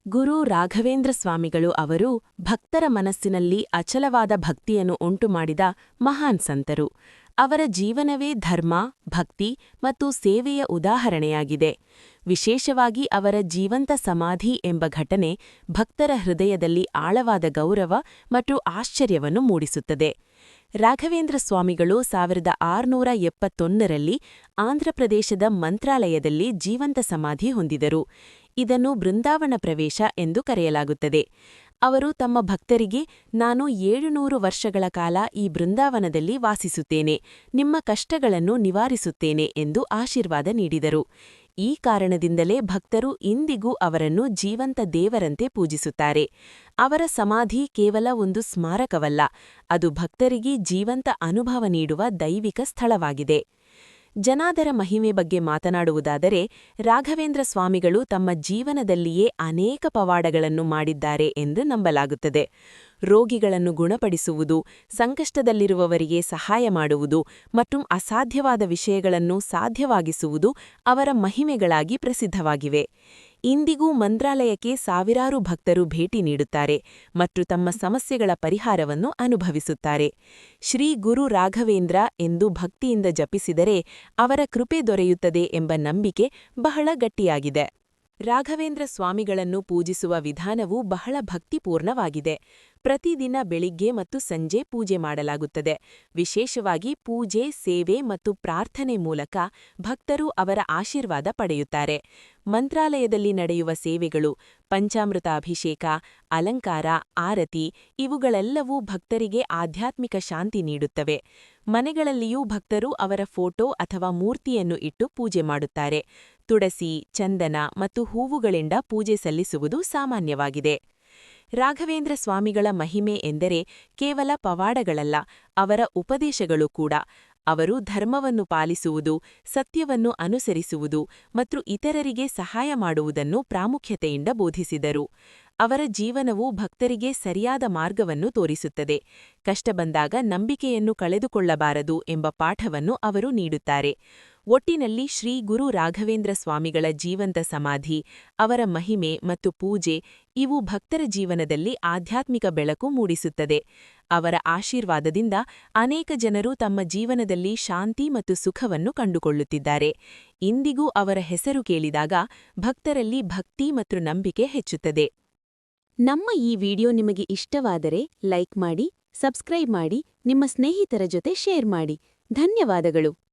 ಗುರು ರಾಘವೇಂದ್ರ ಸ್ವಾಮಿಗಳು ಅವರು ಭಕ್ತರ ಮನಸ್ಸಿನಲ್ಲಿ ಅಚಲವಾದ ಭಕ್ತಿಯನ್ನು ಉಂಟುಮಾಡಿದ ಮಹಾನ್ ಸಂತರು. ಅವರ ಜೀವನವೇ ಧರ್ಮ, ಭಕ್ತಿ ಮತ್ತು ಸೇವೆಯ ಉದಾಹರಣೆಯಾಗಿದೆ. ವಿಶೇಷವಾಗಿ ಅವರ ಜೀವಂತ ಸಮಾಧಿ ಎಂಬ ಘಟನೆ ಭಕ್ತರ ಹೃದಯದಲ್ಲಿ ಆಳವಾದ ಗೌರವ ಮತ್ತು ಆಶ್ಚರ್ಯವನ್ನು ಮೂಡಿಸುತ್ತದೆ. ರಾಘವೇಂದ್ರ ಸ್ವಾಮಿಗಳು 1671ರಲ್ಲಿ ಆಂಧ್ರಪ್ರದೇಶದ ಮಂತ್ರಾಲಯದಲ್ಲಿ ಜೀವಂತ ಸಮಾಧಿ ಹೊಂದಿದರು. ಇದನ್ನು ಬೃಂದಾವನ ಪ್ರವೇಶ ಎಂದು ಕರೆಯಲಾಗುತ್ತದೆ. ಅವರು ತಮ್ಮ ಭಕ್ತರಿಗೆ, ನಾನು 700 ವರ್ಷಗಳ ಕಾಲ ಈ ಬೃಂದಾವನದಲ್ಲಿ ವಾಸಿಸುತ್ತೇನೆ, ನಿಮ್ಮ ಕಷ್ಟಗಳನ್ನು ನಿವಾರಿಸುತ್ತೇನೆ ಎಂದು ಆಶೀರ್ವಾದ ನೀಡಿದರು. ಈ ಕಾರಣದಿಂದಲೇ ಭಕ್ತರು ಇಂದಿಗೂ ಅವರನ್ನು ಜೀವಂತ ದೇವರಂತೆ ಪೂಜಿಸುತ್ತಾರೆ. ಅವರ ಸಮಾಧಿ ಕೇವಲ ಒಂದು ಸ್ಮಾರಕವಲ್ಲ, ಅದು ಭಕ್ತರಿಗೆ ಜೀವಂತ ಅನುಭವ ನೀಡುವ ದೈವಿಕ ಸ್ಥಳವಾಗಿದೆ. ಜನಾದರ ಮಹಿಮೆ ಬಗ್ಗೆ ಮಾತನಾಡುವುದಾದರೆ, ರಾಘವೇಂದ್ರ ಸ್ವಾಮಿಗಳು ತಮ್ಮ ಜೀವನದಲ್ಲಿಯೇ ಅನೇಕ ಪವಾಡಗಳನ್ನು ಮಾಡಿದ್ದಾರೆ ಎಂದು ನಂಬಲಾಗುತ್ತದೆ. ರೋಗಿಗಳನ್ನು ಗುಣಪಡಿಸುವುದು, ಸಂಕಷ್ಟದಲ್ಲಿರುವವರಿಗೆ ಸಹಾಯ ಮಾಡುವುದು ಮತ್ತು ಅಸಾಧ್ಯವಾದ ವಿಷಯಗಳನ್ನು ಸಾಧ್ಯವಾಗಿಸುವುದು ಅವರ ಮಹಿಮೆಗಳಾಗಿ ಪ್ರಸಿದ್ಧವಾಗಿವೆ. ಇಂದಿಗೂ ಮಂತ್ರಾಲಯಕ್ಕೆ ಸಾವಿರಾರು ಭಕ್ತರು ಭೇಟಿ ನೀಡುತ್ತಾರೆ ಮತ್ತು ತಮ್ಮ ಸಮಸ್ಯೆಗಳ ಪರಿಹಾರವನ್ನು ಅನುಭವಿಸುತ್ತಾರೆ. ಶ್ರೀ ಗುರು ರಾಘವೇಂದ್ರ ಎಂದು ಭಕ್ತಿಯಿಂದ ಜಪಿಸಿದರೆ ಅವರ ಕೃಪೆ ದೊರೆಯುತ್ತದೆ ಎಂಬ ನಂಬಿಕೆ ಬಹಳ ಗಟ್ಟಿಯಾಗಿದೆ. ರಾಘವೇಂದ್ರ ಸ್ವಾಮಿಗಳನ್ನು ಪೂಜಿಸುವ ವಿಧಾನವು ಬಹಳ ಭಕ್ತಿಪೂರ್ಣವಾಗಿದೆ. ಪ್ರತಿದಿನ ಬೆಳಿಗ್ಗೆ ಮತ್ತು ಸಂಜೆ ಪೂಜೆ ಮಾಡಲಾಗುತ್ತದೆ. ವಿಶೇಷವಾಗಿ ಪೂಜೆ, ಸೇವೆ ಮತ್ತು ಪ್ರಾರ್ಥನೆ ಮೂಲಕ ಭಕ್ತರು ಅವರ ಆಶೀರ್ವಾದ ಪಡೆಯುತ್ತಾರೆ. ಮಂತ್ರಾಲಯದಲ್ಲಿ ನಡೆಯುವ ಸೇವೆಗಳು, ಪಂಚಾಮೃತ ಅಭಿಷೇಕ, ಅಲಂಕಾರ, ಆರತಿ ಇವುಗಳೆಲ್ಲವೂ ಭಕ್ತರಿಗೆ ಆಧ್ಯಾತ್ಮಿಕ ಶಾಂತಿ ನೀಡುತ್ತವೆ. ಮನೆಗಳಲ್ಲಿಯೂ ಭಕ್ತರು ಅವರ ಫೋಟೋ ಅಥವಾ ಮೂರ್ತಿಯನ್ನು ಇಟ್ಟು ಪೂಜೆ ಮಾಡುತ್ತಾರೆ. ತುಳಸಿ, ಚಂದನ ಮತ್ತು ಹೂವುಗಳಿಂದ ಪೂಜೆ ಸಲ್ಲಿಸುವುದು ಸಾಮಾನ್ಯವಾಗಿದೆ. ರಾಘವೇಂದ್ರ ಸ್ವಾಮಿಗಳ ಮಹಿಮೆ ಎಂದರೆ ಕೇವಲ ಪವಾಡಗಳಲ್ಲ, ಅವರ ಉಪದೇಶಗಳು ಕೂಡ. ಅವರು ಧರ್ಮವನ್ನು ಪಾಲಿಸುವುದು, ಸತ್ಯವನ್ನು ಅನುಸರಿಸುವುದು ಮತ್ತು ಇತರರಿಗೆ ಸಹಾಯ ಮಾಡುವುದನ್ನು ಪ್ರಾಮುಖ್ಯತೆಯಿಂದ ಬೋಧಿಸಿದರು. ಅವರ ಜೀವನವು ಭಕ್ತರಿಗೆ ಸರಿಯಾದ ಮಾರ್ಗವನ್ನು ತೋರಿಸುತ್ತದೆ. ಕಷ್ಟ ಬಂದಾಗ ನಂಬಿಕೆಯನ್ನು ಕಳೆದುಕೊಳ್ಳಬಾರದು ಎಂಬ ಪಾಠವನ್ನು ಅವರು ನೀಡುತ್ತಾರೆ. ಒಟ್ಟಿನಲ್ಲಿ ಶ್ರೀ ಗುರು ರಾಘವೇಂದ್ರ ಸ್ವಾಮಿಗಳ ಜೀವಂತ ಸಮಾಧಿ, ಅವರ ಮಹಿಮೆ ಮತ್ತು ಪೂಜೆ ಇವು ಭಕ್ತರ ಜೀವನದಲ್ಲಿ ಆಧ್ಯಾತ್ಮಿಕ ಬೆಳಕು ಮೂಡಿಸುತ್ತದೆ. ಅವರ ಆಶೀರ್ವಾದದಿಂದ ಅನೇಕ ಜನರು ತಮ್ಮ ಜೀವನದಲ್ಲಿ ಶಾಂತಿ ಮತ್ತು ಸುಖವನ್ನು ಕಂಡುಕೊಳ್ಳುತ್ತಿದ್ದಾರೆ. ಇಂದಿಗೂ ಅವರ ಹೆಸರು ಕೇಳಿದಾಗ ಭಕ್ತರಲ್ಲಿ ಭಕ್ತಿ ಮತ್ತು ನಂಬಿಕೆ ಹೆಚ್ಚುತ್ತದೆ. ನಮ್ಮ ಈ ವಿಡಿಯೋ ನಿಮಗೆ ಇಷ್ಟವಾದರೆ ಲೈಕ್ ಮಾಡಿ, ಸಬ್ಸ್ಕ್ರೈಬ್ ಮಾಡಿ, ನಿಮ್ಮ ಸ್ನೇಹಿತರ ಜೊತೆ ಶೇರ್ ಮಾಡಿ. ಧನ್ಯವಾದಗಳು.